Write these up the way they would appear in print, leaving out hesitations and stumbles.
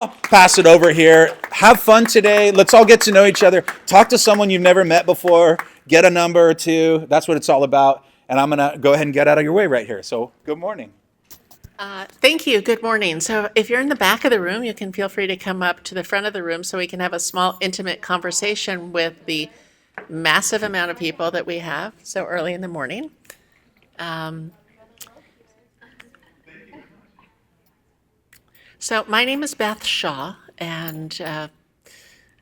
Pass it over here. Have fun today. Let's all get to know each other. Talk to someone you've never met before. Get a number or two. That's what it's all about. And I'm going to go ahead and get out of your way right here. So, good morning. Thank you. Good morning. So if you're in the back of the room, you can feel free to come up to the front of the room so we can have a small, intimate conversation with the massive amount of people that we have so early in the morning. Um, so my name is Beth Shaw, and a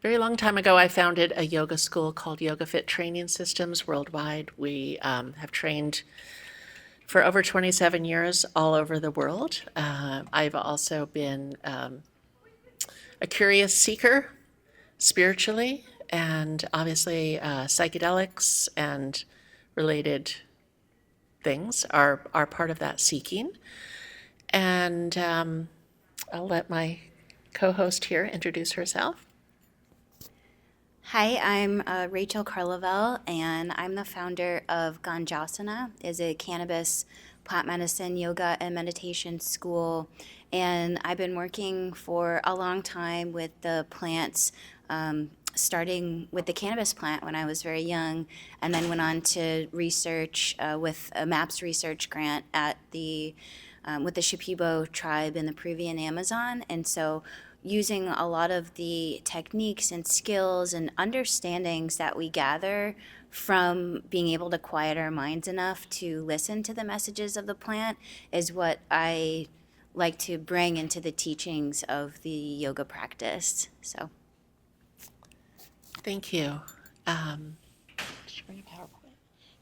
very long time ago, I founded a yoga school called Yogafit Training Systems worldwide. We have trained for over 27 years all over the world. I've also been a curious seeker spiritually, and obviously psychedelics and related things are part of that seeking. And I'll let my co-host here introduce herself. Hi, I'm Rachel Carlevale, and I'm the founder of Ganjasana, is a cannabis, plant medicine, yoga, and meditation school. And I've been working for a long time with the plants, starting with the cannabis plant when I was very young, and then went on to research with a MAPS research grant at the with the Shipibo tribe in the Peruvian Amazon. And so using a lot of the techniques and skills and understandings that we gather from being able to quiet our minds enough to listen to the messages of the plant is what I like to bring into the teachings of the yoga practice. So, Thank you. Did you bring a PowerPoint?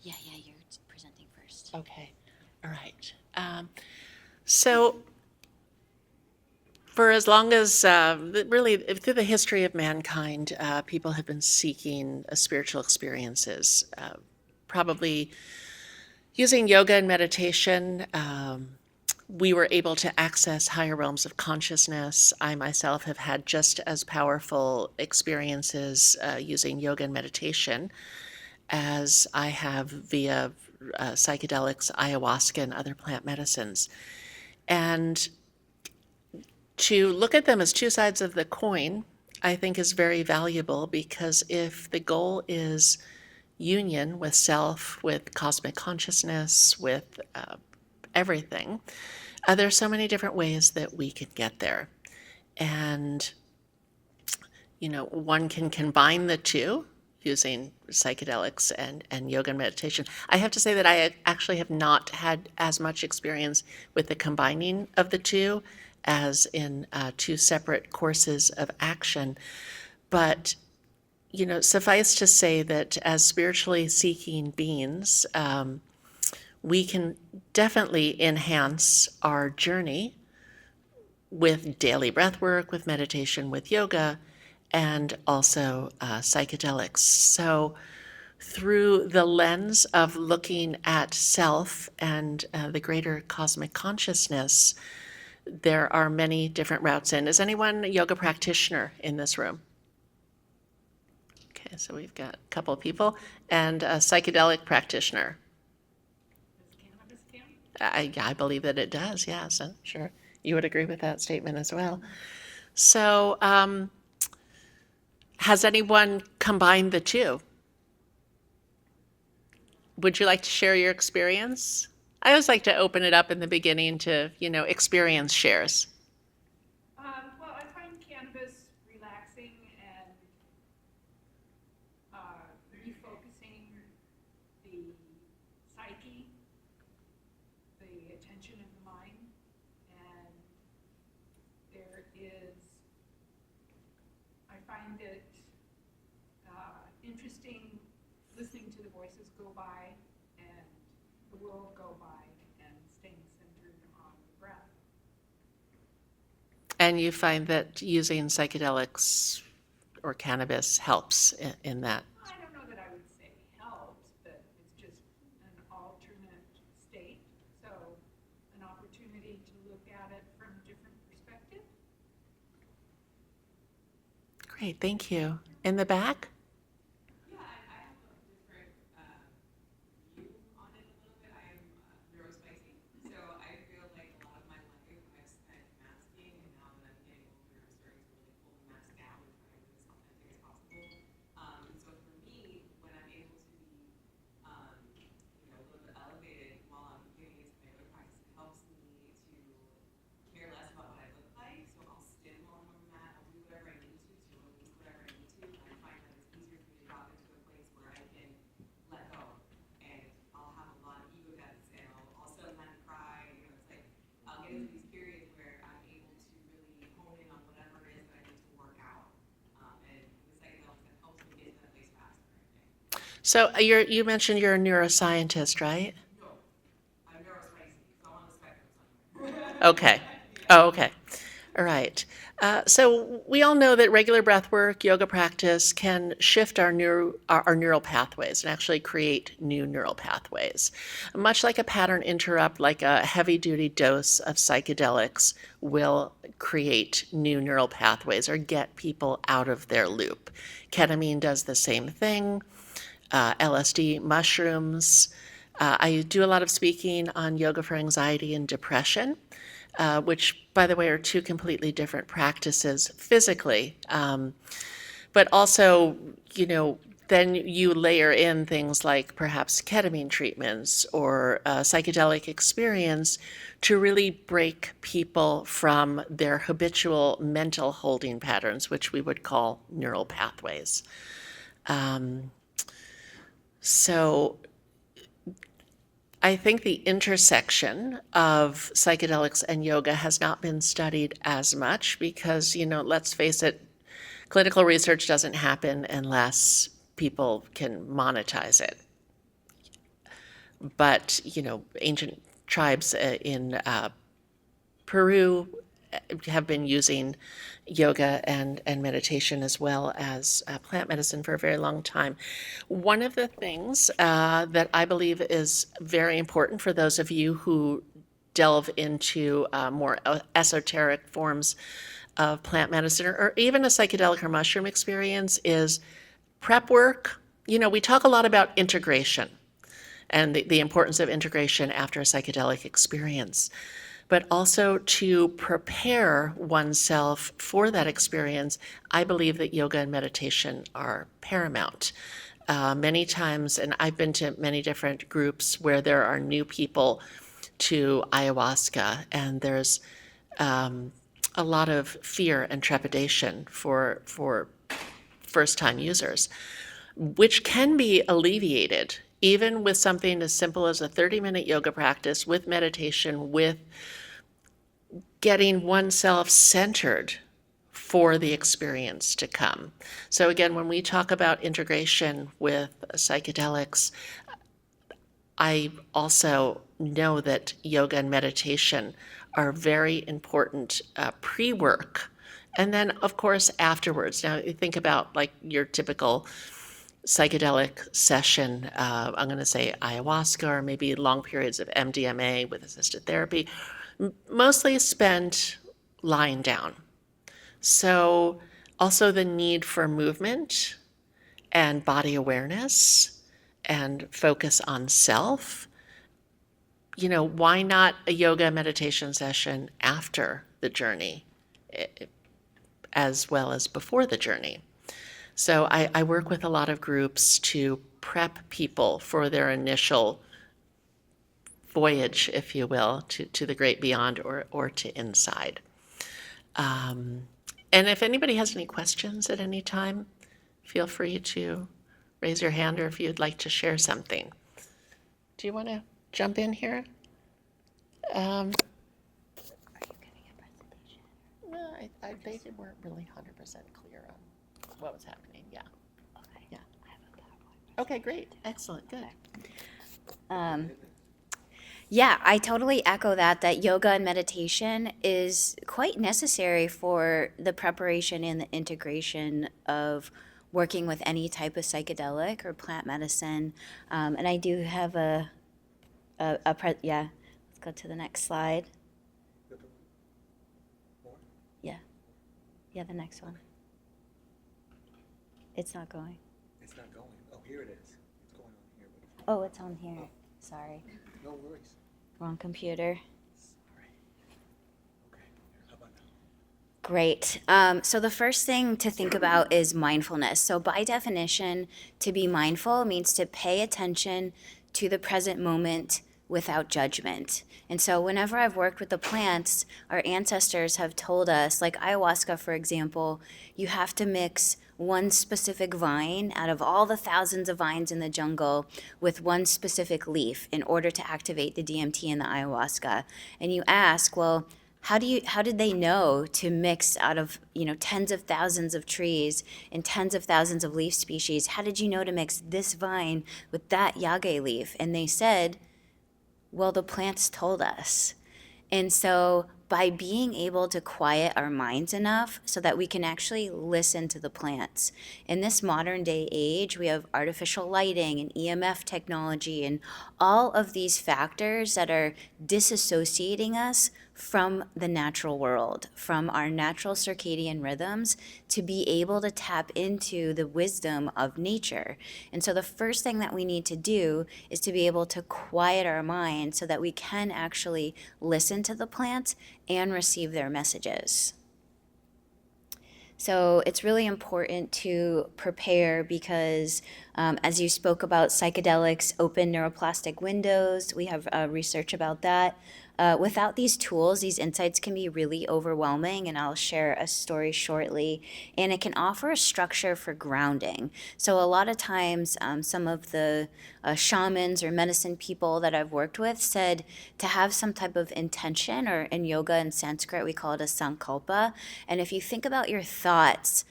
yeah, you're presenting first. Okay. All right. So for as long as, really, through the history of mankind, people have been seeking spiritual experiences, probably using yoga and meditation. We were able to access higher realms of consciousness. I myself have had just as powerful experiences using yoga and meditation as I have via psychedelics, ayahuasca, and other plant medicines. And to look at them as two sides of the coin, I think is very valuable, because if the goal is union with self, with cosmic consciousness, with everything, there's so many different ways that we can get there. And, one can combine the two using psychedelics and yoga and meditation. I have to say that I actually have not had as much experience with the combining of the two as in two separate courses of action. But, suffice to say that as spiritually seeking beings, we can definitely enhance our journey with daily breath work, with meditation, with yoga, and also psychedelics. So through the lens of looking at self and the greater cosmic consciousness, there are many different routes in. Is anyone a yoga practitioner in this room? Okay, so we've got a couple of people, and a psychedelic practitioner. I believe that it does, yes, I'm sure you would agree with that statement as well. So, has anyone combined the two? Would you like to share your experience? I always like to open it up in the beginning to, experience shares. Well, I find cannabis relaxing and refocusing the psyche, the attention of the mind, and there is, I find it interesting listening to the voices go by and the world go by and staying centered on the breath. And you find that using psychedelics or cannabis helps in that? I don't know that I would say helps, but it's just an alternate state. So an opportunity to look at it from a different perspective. Great, thank you. In the back? Yeah, I have a different view on it a little bit. I am neurospicy, so I feel like a lot of my life I've spent masking, and now that I'm getting older, I'm starting So you mentioned you're a neuroscientist, right? I'm neurospicy, so I'm on the spectrum somewhere. Okay. Oh, okay. All right. So we all know that regular breath work, yoga practice can shift our neural pathways and actually create new neural pathways. Much like a pattern interrupt, like a heavy duty dose of psychedelics will create new neural pathways or get people out of their loop. Ketamine does the same thing. LSD, mushrooms. I do a lot of speaking on yoga for anxiety and depression, which, by the way, are two completely different practices physically. But also, then you layer in things like perhaps ketamine treatments or psychedelic experience to really break people from their habitual mental holding patterns, which we would call neural pathways. So I think the intersection of psychedelics and yoga has not been studied as much because, let's face it, clinical research doesn't happen unless people can monetize it. But, ancient tribes in Peru have been using yoga and meditation as well as plant medicine for a very long time. One of the things that I believe is very important for those of you who delve into more esoteric forms of plant medicine or even a psychedelic or mushroom experience is prep work. We talk a lot about integration and the importance of integration after a psychedelic experience, but also to prepare oneself for that experience. I believe that yoga and meditation are paramount. Many times, and I've been to many different groups where there are new people to ayahuasca, and there's a lot of fear and trepidation for first-time users, which can be alleviated even with something as simple as a 30-minute yoga practice with meditation, with getting oneself centered for the experience to come. So again, when we talk about integration with psychedelics, I also know that yoga and meditation are very important pre-work. And then, of course, afterwards. Now, you think about like your typical psychedelic session, I'm going to say ayahuasca or maybe long periods of MDMA with assisted therapy, mostly spent lying down. So also the need for movement and body awareness and focus on self. Why not a yoga meditation session after the journey as well as before the journey? So I work with a lot of groups to prep people for their initial voyage, if you will, to the great beyond or to inside. And if anybody has any questions at any time, feel free to raise your hand or if you'd like to share something. Do you want to jump in here? No, they weren't really 100% clear on what was happening. Yeah. Okay. Yeah. I have a PowerPoint. Okay, great. Excellent. Good. Yeah, I totally echo that yoga and meditation is quite necessary for the preparation and the integration of working with any type of psychedelic or plant medicine. And I do have yeah, let's go to the next slide. Yeah, the next one. It's not going. It's not going. Oh, here it is. It's going on here. Oh, it's on here. Sorry. No worries. Wrong computer. Sorry. Okay. How about now? Great. So the first thing to think about is mindfulness. So by definition, to be mindful means to pay attention to the present moment without judgment. And so whenever I've worked with the plants, our ancestors have told us, like ayahuasca, for example, you have to mix one specific vine out of all the thousands of vines in the jungle with one specific leaf in order to activate the DMT in the ayahuasca. And you ask, well, how did they know to mix out of, tens of thousands of trees and tens of thousands of leaf species? How did you know to mix this vine with that yage leaf? And they said, well, the plants told us. And so by being able to quiet our minds enough so that we can actually listen to the plants. In this modern day age, we have artificial lighting and EMF technology and all of these factors that are disassociating us from the natural world, from our natural circadian rhythms, to be able to tap into the wisdom of nature. And so the first thing that we need to do is to be able to quiet our mind so that we can actually listen to the plants and receive their messages. So it's really important to prepare because as you spoke about, psychedelics open neuroplastic windows. We have research about that. Without these tools, these insights can be really overwhelming, and I'll share a story shortly. And it can offer a structure for grounding. So a lot of times, some of the shamans or medicine people that I've worked with said to have some type of intention, or in yoga and Sanskrit, we call it a sankalpa. And if you think about your thoughts,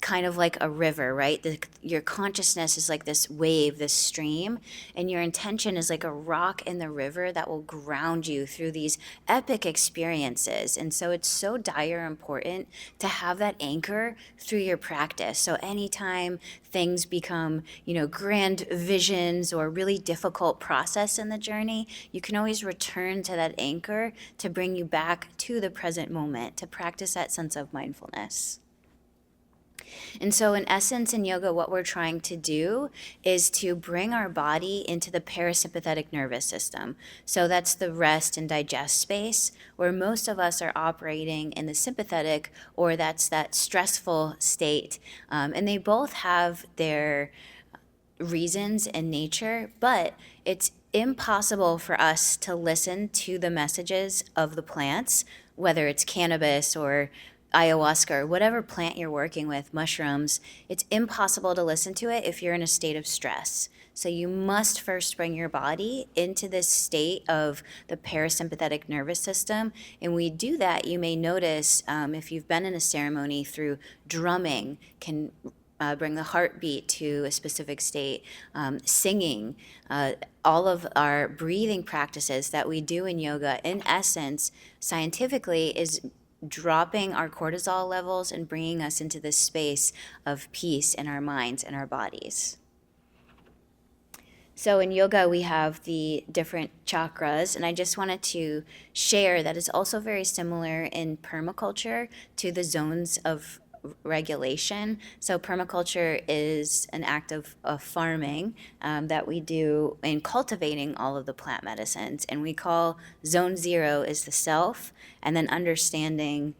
kind of like a river, right? Your consciousness is like this wave, this stream, and your intention is like a rock in the river that will ground you through these epic experiences. And so it's so dire important to have that anchor through your practice. So anytime things become, grand visions or really difficult process in the journey, you can always return to that anchor to bring you back to the present moment, to practice that sense of mindfulness. And so in essence, in yoga, what we're trying to do is to bring our body into the parasympathetic nervous system. So that's the rest and digest space, where most of us are operating in the sympathetic, or that's that stressful state. And they both have their reasons in nature, but it's impossible for us to listen to the messages of the plants, whether it's cannabis or ayahuasca or whatever plant you're working with, mushrooms. It's impossible to listen to it if you're in a state of stress. So you must first bring your body into this state of the parasympathetic nervous system. And we do that, you may notice, if you've been in a ceremony, through drumming can bring the heartbeat to a specific state, singing, all of our breathing practices that we do in yoga, in essence, scientifically, is dropping our cortisol levels and bringing us into this space of peace in our minds and our bodies. So in yoga, we have the different chakras, and I just wanted to share that it's also very similar in permaculture to the zones of regulation. So permaculture is an act of farming that we do in cultivating all of the plant medicines. And we call zone 0 is the self, and then understanding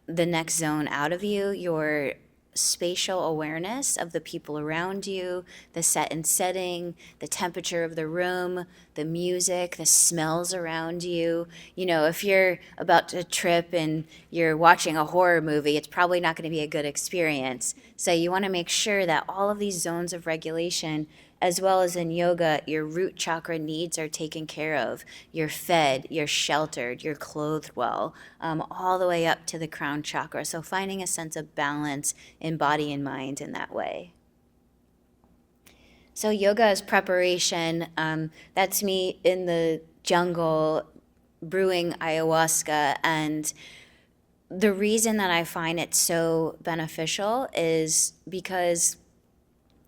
the next zone out of you, your spatial awareness of the people around you, the set and setting, the temperature of the room, the music, the smells around you. If you're about to trip and you're watching a horror movie, it's probably not going to be a good experience. So you want to make sure that all of these zones of regulation, as well as in yoga, your root chakra needs are taken care of. You're fed, you're sheltered, you're clothed well, all the way up to the crown chakra. So finding a sense of balance in body and mind in that way. So yoga is preparation. That's me in the jungle brewing ayahuasca. And the reason that I find it so beneficial is because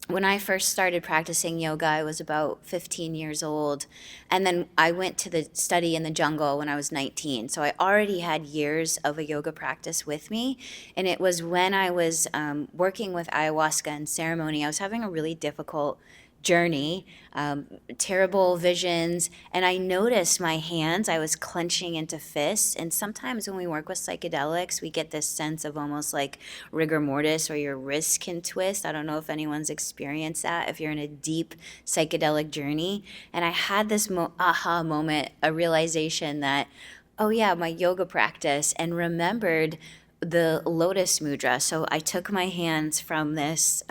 when I first started practicing yoga, I was about 15 years old. And then I went to the study in the jungle when I was 19. So I already had years of a yoga practice with me. And it was when I was working with ayahuasca and ceremony, I was having a really difficult journey, terrible visions, and I noticed my hands, I was clenching into fists. And sometimes when we work with psychedelics, we get this sense of almost like rigor mortis, or your wrists can twist. I don't know if anyone's experienced that, if you're in a deep psychedelic journey. And I had this aha moment, a realization that, oh yeah, my yoga practice, and remembered the lotus mudra. So I took my hands from this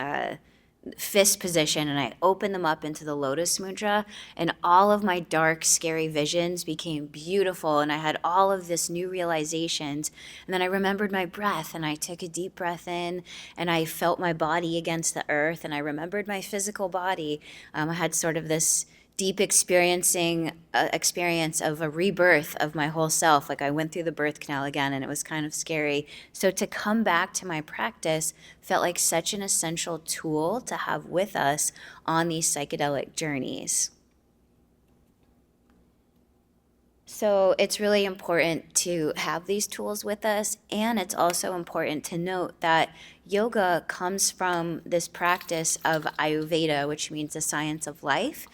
fist position, and I opened them up into the lotus mudra, and all of my dark, scary visions became beautiful, and I had all of this new realizations. And then I remembered my breath, and I took a deep breath in, and I felt my body against the earth, and I remembered my physical body. I had sort of this deep experience of a rebirth of my whole self. Like I went through the birth canal again, and it was kind of scary. So to come back to my practice felt like such an essential tool to have with us on these psychedelic journeys. So it's really important to have these tools with us, and it's also important to note that yoga comes from this practice of Ayurveda, which means the science of life.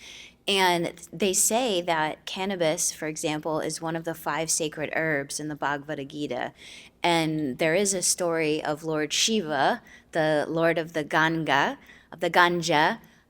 And they say that cannabis, for example, is one of the 5 sacred herbs in the Bhagavad Gita. And there is a story of Lord Shiva, the lord of the Ganja,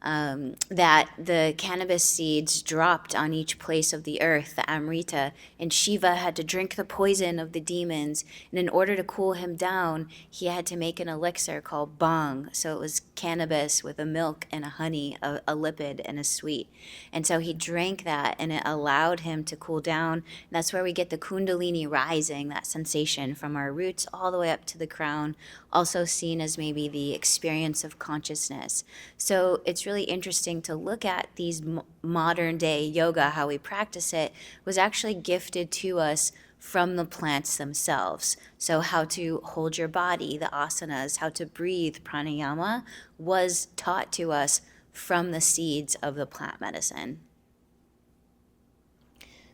that the cannabis seeds dropped on each place of the earth, the Amrita, and Shiva had to drink the poison of the demons. And in order to cool him down, he had to make an elixir called bhang. So it was cannabis with a milk and a honey, a lipid and a sweet. And so he drank that, and it allowed him to cool down. And that's where we get the kundalini rising, that sensation from our roots all the way up to the crown, also seen as maybe the experience of consciousness. So it's really interesting to look at these modern day yoga, how we practice it, was actually gifted to us from the plants themselves. So how to hold your body, the asanas, how to breathe, pranayama, was taught to us from the seeds of the plant medicine.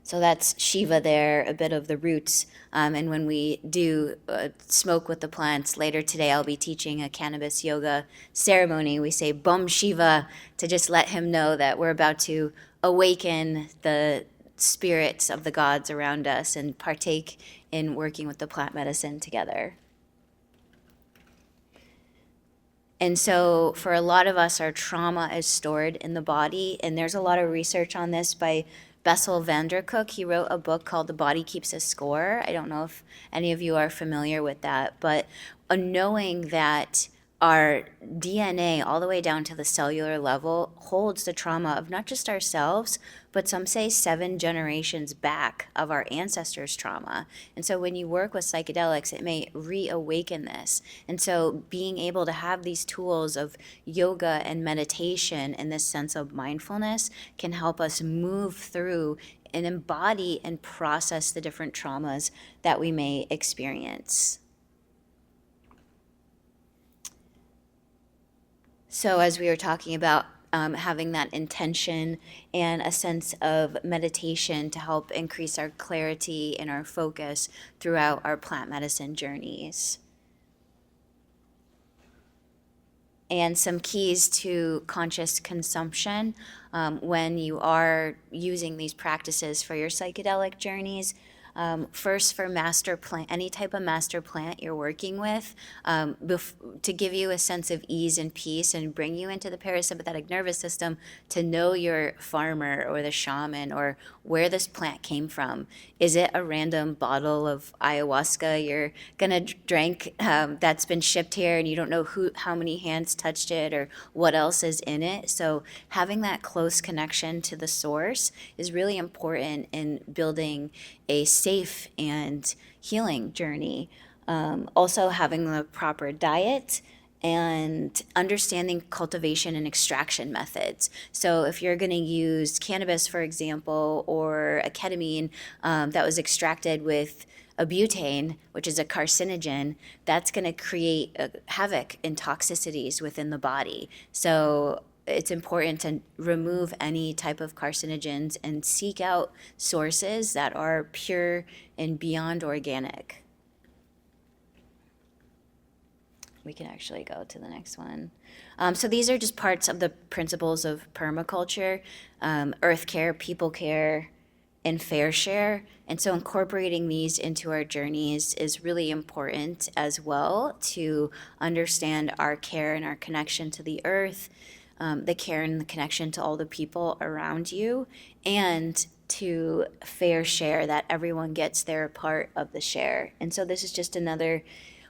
So that's Shiva there, a bit of the roots. And when we do smoke with the plants, later today I'll be teaching a cannabis yoga ceremony. We say Bum Shiva to just let him know that we're about to awaken the spirits of the gods around us and partake in working with the plant medicine together. And so for a lot of us, our trauma is stored in the body. And there's a lot of research on this by Bessel van der Kolk. He wrote a book called The Body Keeps a Score. I don't know if any of you are familiar with that, but knowing that our DNA, all the way down to the cellular level, holds the trauma of not just ourselves, but some say 7 generations back of our ancestors' trauma. And so when you work with psychedelics, it may reawaken this. And so being able to have these tools of yoga and meditation and this sense of mindfulness can help us move through and embody and process the different traumas that we may experience. So as we were talking about having that intention and a sense of meditation to help increase our clarity and our focus throughout our plant medicine journeys. And some keys to conscious consumption when you are using these practices for your psychedelic journeys. First, for master plant, any type of master plant you're working with, to give you a sense of ease and peace and bring you into the parasympathetic nervous system to know your farmer or the shaman or where this plant came from. Is it a random bottle of ayahuasca you're gonna drink that's been shipped here and you don't know how many hands touched it or what else is in it? So having that close connection to the source is really important in building a safe and healing journey. Also having the proper diet and understanding cultivation and extraction methods. So if you're going to use cannabis, for example, or a ketamine that was extracted with a butane, which is a carcinogen, that's going to create havoc and toxicities within the body. So it's important to remove any type of carcinogens and seek out sources that are pure and beyond organic. We can actually go to the next one. So these are just parts of the principles of permaculture, earth care, people care, and fair share. And so incorporating these into our journeys is really important as well to understand our care and our connection to the earth, the care and the connection to all the people around you, and to fair share, that everyone gets their part of the share. And so this is just another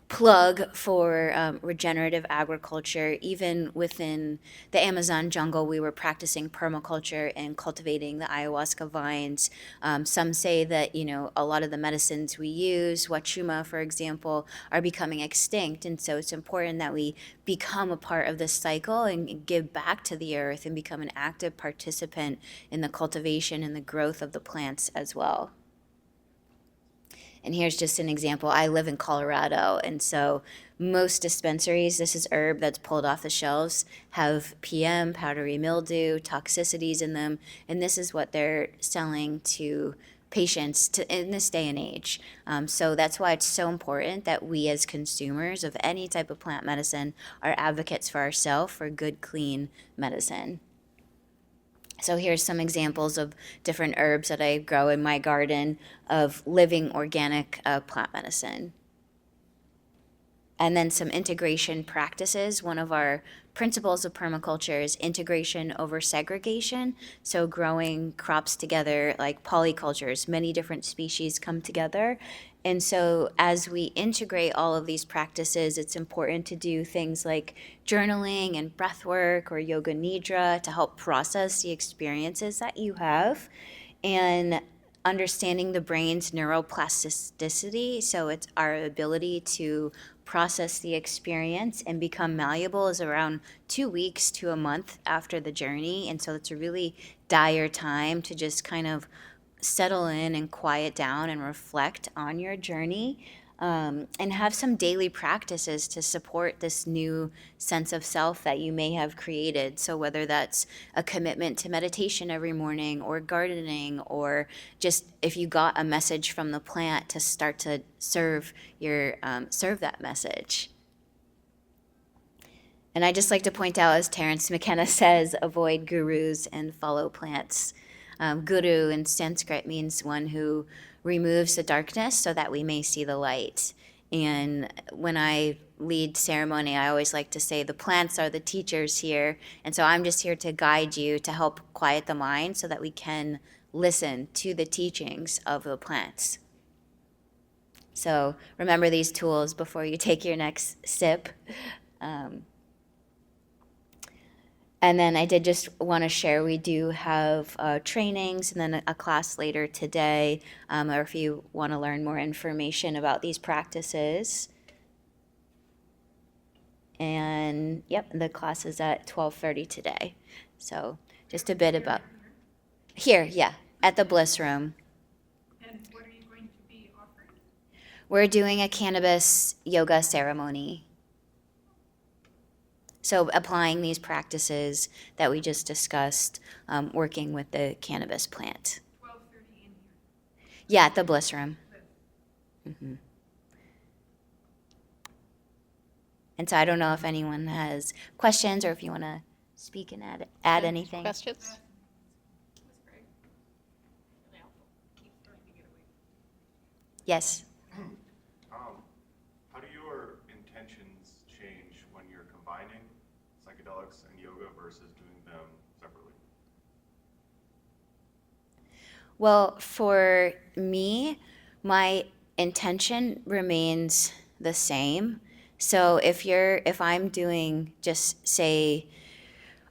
plug for regenerative agriculture. Even within the Amazon jungle, we were practicing permaculture and cultivating the ayahuasca vines. Some say that, a lot of the medicines we use, wachuma, for example, are becoming extinct. And so it's important that we become a part of this cycle and give back to the earth and become an active participant in the cultivation and the growth of the plants as well. And here's just an example. I live in Colorado, and so most dispensaries, this is herb that's pulled off the shelves, have PM, powdery mildew, toxicities in them, and this is what they're selling to patients in this day and age. So that's why it's so important that we as consumers of any type of plant medicine are advocates for ourselves for good, clean medicine. So here's some examples of different herbs that I grow in my garden of living organic plant medicine. And then some integration practices. One of our principles of permaculture is integration over segregation. So growing crops together like polycultures, many different species come together. And so as we integrate all of these practices, it's important to do things like journaling and breath work or yoga nidra to help process the experiences that you have, and understanding the brain's neuroplasticity. So it's our ability to process the experience and become malleable is around 2 weeks to a month after the journey. And so it's a really dire time to just kind of settle in and quiet down and reflect on your journey, and have some daily practices to support this new sense of self that you may have created. So whether that's a commitment to meditation every morning or gardening, or just if you got a message from the plant to start to serve that message. And I just like to point out, as Terence McKenna says, avoid gurus and follow plants. Guru in Sanskrit means one who removes the darkness so that we may see the light. And when I lead ceremony, I always like to say the plants are the teachers here. And so I'm just here to guide you to help quiet the mind so that we can listen to the teachings of the plants. So remember these tools before you take your next sip. And then I did just want to share, we do have trainings and then a class later today, or if you want to learn more information about these practices. And yep, the class is at 12:30 today. So just a bit about, here, yeah, at the Bliss Room. And what are you going to be offering? We're doing a cannabis yoga ceremony. So applying these practices that we just discussed, working with the cannabis plant. 12:30 in here. Yeah, at the Bliss Room. Mm-hmm. And so I don't know if anyone has questions or if you want to speak and add anything. Questions? That's great. Really helpful. Keep starting to get away. Yes. How do your intentions change when you're combining psychedelics and yoga versus doing them separately? Well, for me, my intention remains the same. So if I'm doing, just say,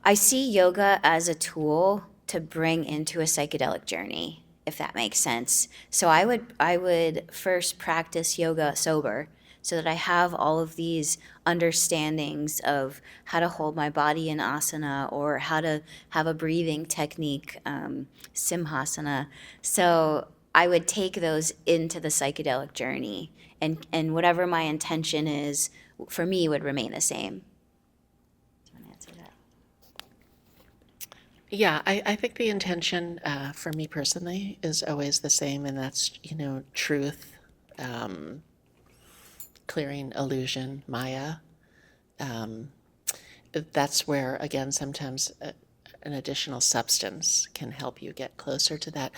I see yoga as a tool to bring into a psychedelic journey, if that makes sense. So I would first practice yoga sober so that I have all of these understandings of how to hold my body in asana or how to have a breathing technique, simhasana. So I would take those into the psychedelic journey, and whatever my intention is, for me, would remain the same. Do you want to answer that? Yeah, I think the intention for me personally is always the same, and that's, truth, clearing illusion, Maya. That's where, again, sometimes an additional substance can help you get closer to that.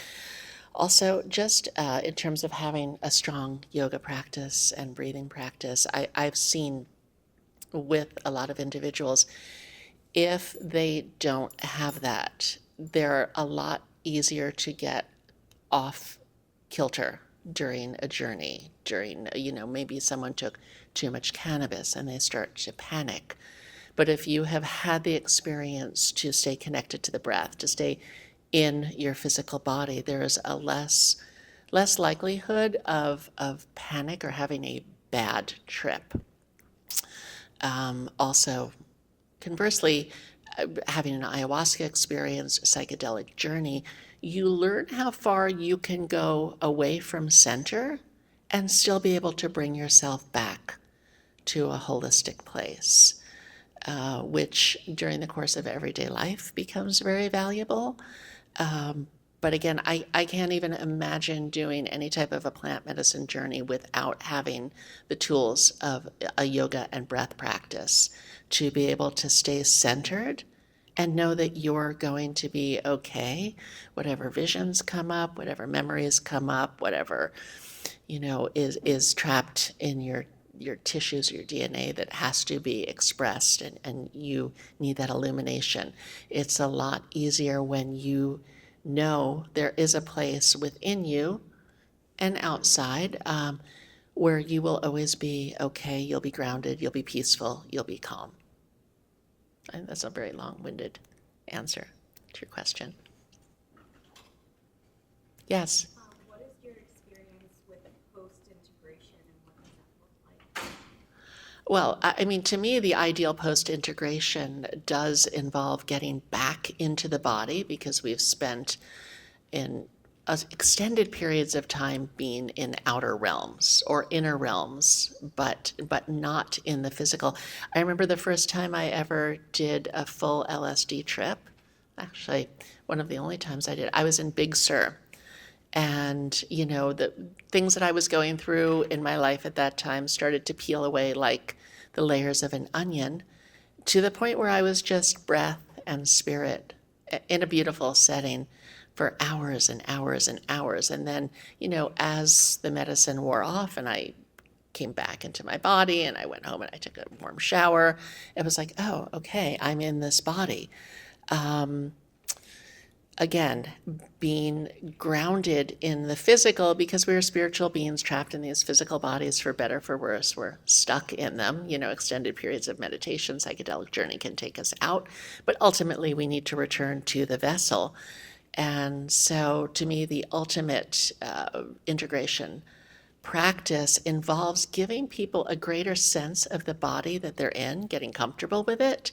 Also, just in terms of having a strong yoga practice and breathing practice, I've seen with a lot of individuals, if they don't have that, they're a lot easier to get off kilter during a journey, during, maybe someone took too much cannabis and they start to panic. But if you have had the experience to stay connected to the breath, to stay in your physical body, there is a less likelihood of panic or having a bad trip. Also, conversely, having an ayahuasca experience, a psychedelic journey, you learn how far you can go away from center and still be able to bring yourself back to a holistic place, which during the course of everyday life becomes very valuable. But again, I can't even imagine doing any type of a plant medicine journey without having the tools of a yoga and breath practice to be able to stay centered and know that you're going to be okay, whatever visions come up, whatever memories come up, whatever, is trapped in your tissues, your DNA that has to be expressed, and you need that illumination. It's a lot easier when you know there is a place within you and outside where you will always be okay, you'll be grounded, you'll be peaceful, you'll be calm. And that's a very long-winded answer to your question. Yes? What is your experience with post-integration and what does that look like? Well, I mean, to me, the ideal post-integration does involve getting back into the body because we've spent in extended periods of time being in outer realms or inner realms, but not in the physical. I remember the first time I ever did a full LSD trip, actually one of the only times I did, I was in Big Sur. And, the things that I was going through in my life at that time started to peel away like the layers of an onion to the point where I was just breath and spirit in a beautiful setting for hours and hours and hours. And then, as the medicine wore off and I came back into my body and I went home and I took a warm shower, it was like, oh, okay, I'm in this body. Again, being grounded in the physical, because we're spiritual beings trapped in these physical bodies, for better, for worse, we're stuck in them. Extended periods of meditation, psychedelic journey can take us out, but ultimately we need to return to the vessel. And so to me, the ultimate integration practice involves giving people a greater sense of the body that they're in, getting comfortable with it.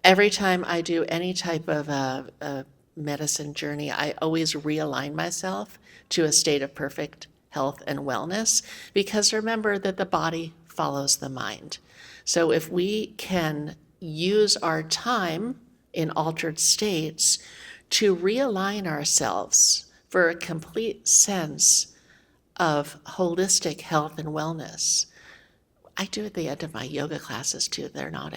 Every time I do any type of a medicine journey, I always realign myself to a state of perfect health and wellness, because remember that the body follows the mind. So if we can use our time in altered states to realign ourselves for a complete sense of holistic health and wellness. I do at the end of my yoga classes too. They're not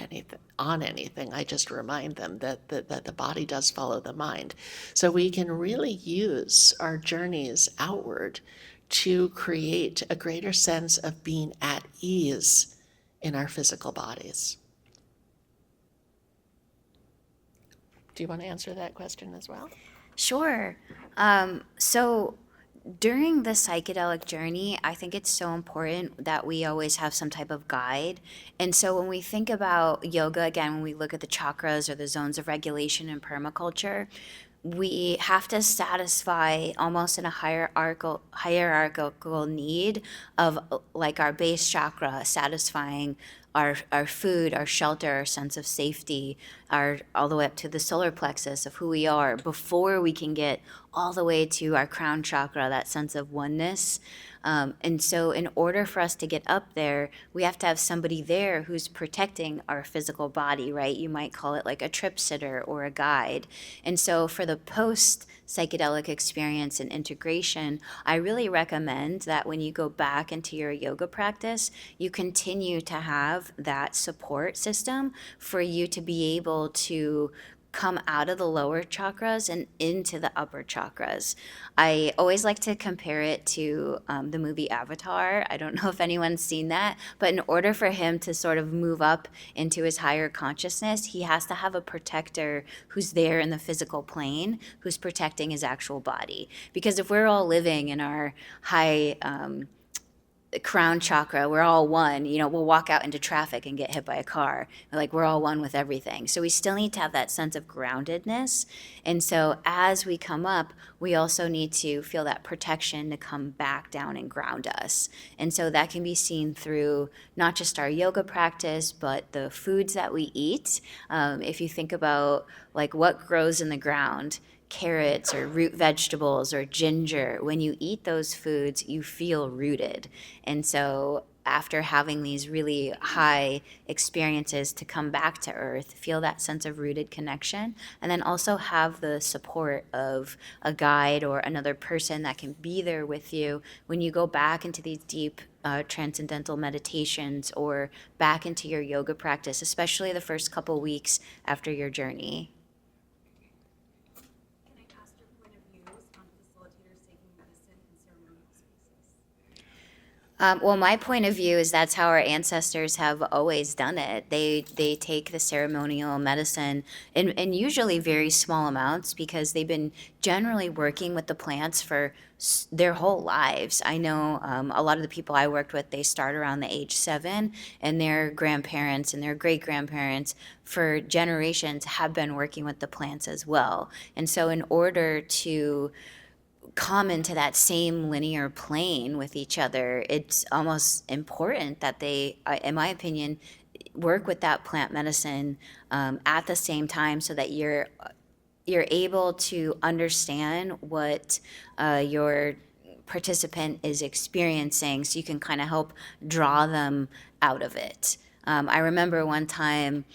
on anything. I just remind them that the body does follow the mind. So we can really use our journeys outward to create a greater sense of being at ease in our physical bodies. Do you want to answer that question as well? Sure. So during the psychedelic journey, I think it's so important that we always have some type of guide. And so when we think about yoga, again, when we look at the chakras or the zones of regulation in permaculture, we have to satisfy almost in a hierarchical need of like our base chakra satisfying our food, our shelter, our sense of safety, all the way up to the solar plexus of who we are before we can get all the way to our crown chakra, that sense of oneness. And so in order for us to get up there, we have to have somebody there who's protecting our physical body, right? You might call it like a trip sitter or a guide. And so for the post psychedelic experience and integration, I really recommend that when you go back into your yoga practice, you continue to have that support system for you to be able to come out of the lower chakras and into the upper chakras. I always like to compare it to the movie Avatar. I don't know if anyone's seen that, but in order for him to sort of move up into his higher consciousness, he has to have a protector who's there in the physical plane, who's protecting his actual body. Because if we're all living in our high crown chakra, we're all one. We'll walk out into traffic and get hit by a car. We're all one with everything. So we still need to have that sense of groundedness. And so as we come up, we also need to feel that protection to come back down and ground us. And so that can be seen through not just our yoga practice, but the foods that we eat. If you think about what grows in the ground, carrots or root vegetables or ginger, when you eat those foods, you feel rooted. And so after having these really high experiences, to come back to earth, feel that sense of rooted connection, and then also have the support of a guide or another person that can be there with you when you go back into these deep transcendental meditations or back into your yoga practice, especially the first couple weeks after your journey. Can I ask your point of views on facilitators taking medicine in ceremonial spaces? Well, my point of view is that's how our ancestors have always done it. They take the ceremonial medicine in usually very small amounts because they've been generally working with the plants for their whole lives. I know a lot of the people I worked with, they start around the age 7, and their grandparents and their great grandparents for generations have been working with the plants as well. And so in order to come into that same linear plane with each other, it's almost important that they, in my opinion, work with that plant medicine at the same time, so that you're able to understand what your participant is experiencing, so you can kind of help draw them out of it. I remember one time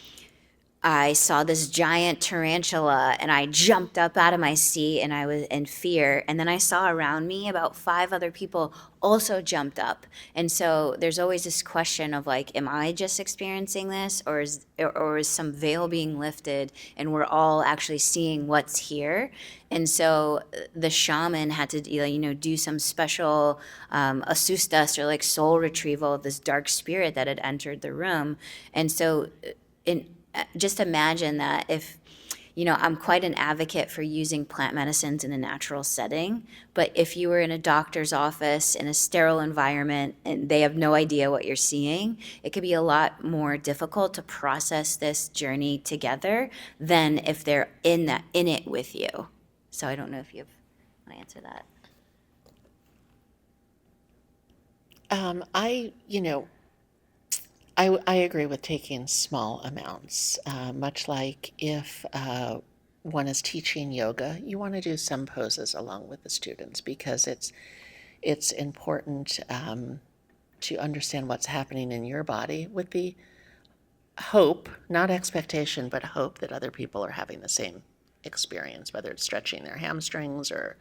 I saw this giant tarantula and I jumped up out of my seat and I was in fear. And then I saw around me about 5 other people also jumped up. And so there's always this question of am I just experiencing this, or is some veil being lifted and we're all actually seeing what's here? And so the shaman had to do some special asustas, or soul retrieval of this dark spirit that had entered the room. And so just imagine that if, I'm quite an advocate for using plant medicines in a natural setting, but if you were in a doctor's office in a sterile environment and they have no idea what you're seeing, it could be a lot more difficult to process this journey together than if they're in it with you. So I don't know if you want to answer that. I agree with taking small amounts, much like if one is teaching yoga, you want to do some poses along with the students because it's important to understand what's happening in your body with the hope, not expectation, but hope that other people are having the same experience, whether it's stretching their hamstrings or,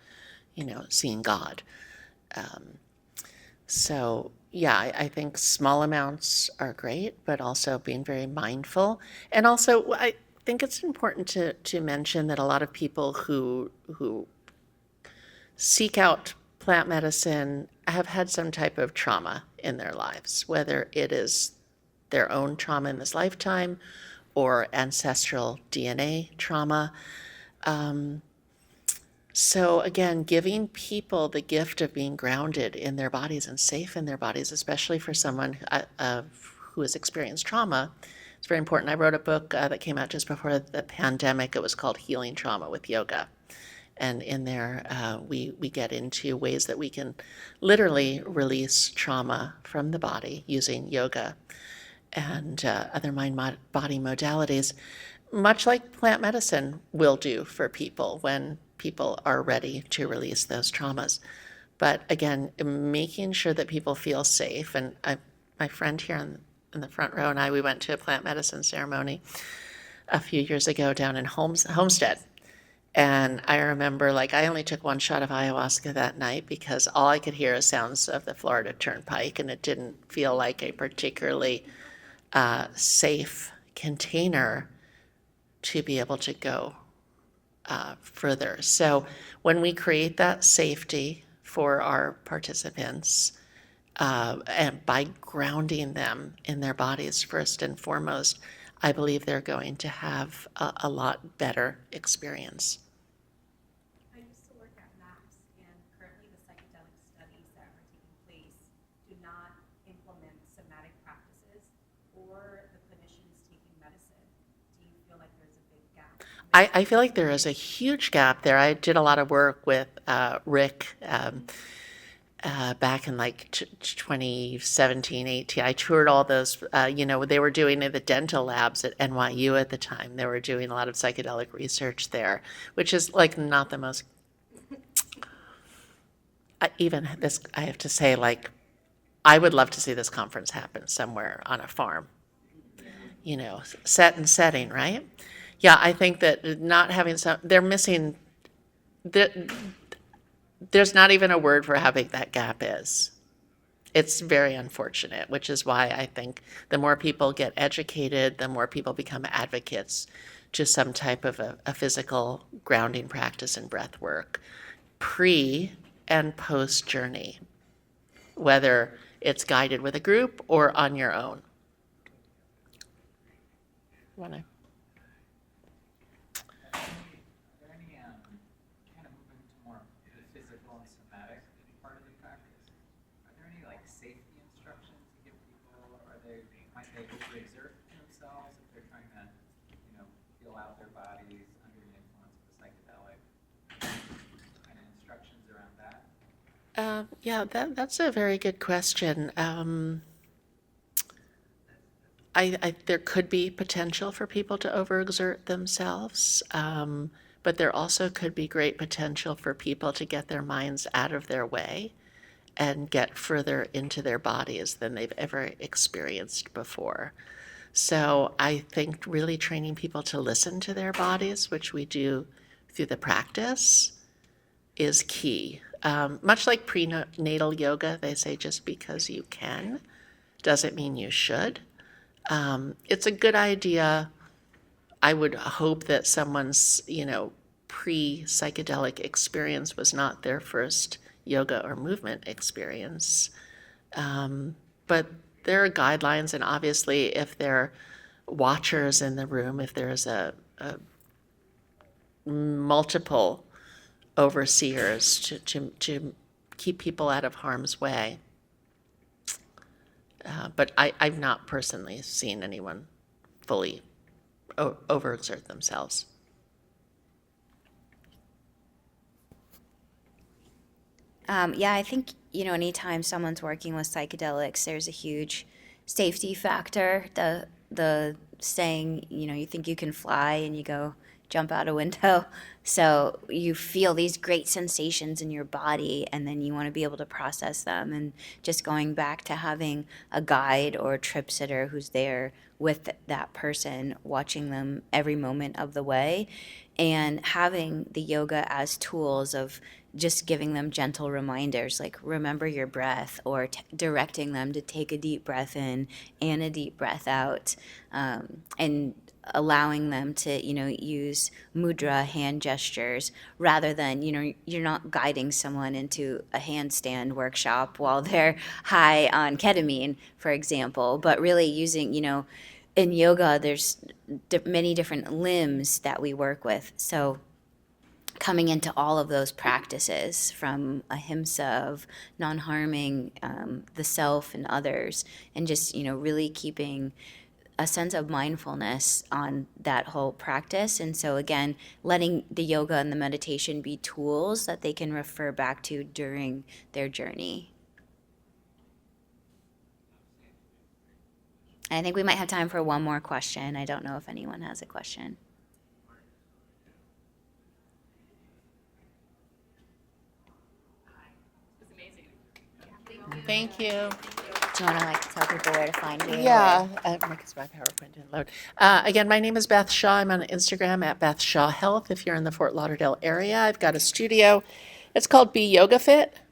seeing God. So yeah, I think small amounts are great, but also being very mindful. And also, I think it's important to mention that a lot of people who seek out plant medicine have had some type of trauma in their lives, whether it is their own trauma in this lifetime or ancestral DNA trauma. So again, giving people the gift of being grounded in their bodies and safe in their bodies, especially for someone who has experienced trauma, it's very important. I wrote a book that came out just before the pandemic. It was called Healing Trauma with Yoga. And in there, we get into ways that we can literally release trauma from the body using yoga and other mind-body modalities, much like plant medicine will do for people when people are ready to release those traumas. But again, making sure that people feel safe. And my friend here in the front row and I, we went to a plant medicine ceremony a few years ago down in Homestead. And I remember, I only took 1 shot of ayahuasca that night because all I could hear is sounds of the Florida Turnpike, and it didn't feel like a particularly safe container to be able to go further. So when we create that safety for our participants, and by grounding them in their bodies first and foremost, I believe they're going to have a lot better experience. I used to work at Max, and currently the psychedelic studies that are taking place do not I feel like there is a huge gap there. I did a lot of work with Rick back in like 2017, 18. I toured all those, they were doing in the dental labs at NYU at the time. They were doing a lot of psychedelic research there, which is like not the most, even this, I have to say, like, I would love to see this conference happen somewhere on a farm, set and setting, right? Yeah, I think that not having they're missing, there's not even a word for how big that gap is. It's very unfortunate, which is why I think the more people get educated, the more people become advocates to some type of a physical grounding practice and breath work, pre and post journey, whether it's guided with a group or on your own. Wanna? Are there any kind of moving to more the physical and somatic part of the practice? Are there any like safety instructions you give people? Might they overexert themselves if they're trying to, feel out their bodies under the influence of a psychedelic? Kind of instructions around that? Yeah, that's a very good question. There could be potential for people to overexert themselves, but there also could be great potential for people to get their minds out of their way and get further into their bodies than they've ever experienced before. So I think really training people to listen to their bodies, which we do through the practice, is key. Much like prenatal yoga, they say just because you can doesn't mean you should. It's a good idea. I would hope that someone's, pre-psychedelic experience was not their first yoga or movement experience. But there are guidelines, and obviously if there are watchers in the room, if there's a multiple overseers to keep people out of harm's way. But I've not personally seen anyone fully overexert themselves. Yeah, I think, anytime someone's working with psychedelics, there's a huge safety factor. The saying, you think you can fly and you go jump out a window. So you feel these great sensations in your body and then you want to be able to process them. And just going back to having a guide or a trip sitter who's there with that person, watching them every moment of the way, and having the yoga as tools of just giving them gentle reminders like remember your breath, or directing them to take a deep breath in and a deep breath out, and allowing them to use mudra, hand gestures, rather than you're not guiding someone into a handstand workshop while they're high on ketamine, for example, but really using in yoga there's many different limbs that we work with. So coming into all of those practices from ahimsa of non-harming the self and others, and just really keeping a sense of mindfulness on that whole practice. And so again, letting the yoga and the meditation be tools that they can refer back to during their journey. I think we might have time for one more question. I don't know if anyone has a question. Thank you. Do you want to tell people where to find you? Yeah, because my PowerPoint didn't load. Again, my name is Beth Shaw. I'm on Instagram at Beth Shaw Health. If you're in the Fort Lauderdale area, I've got a studio. It's called Be Yogafit.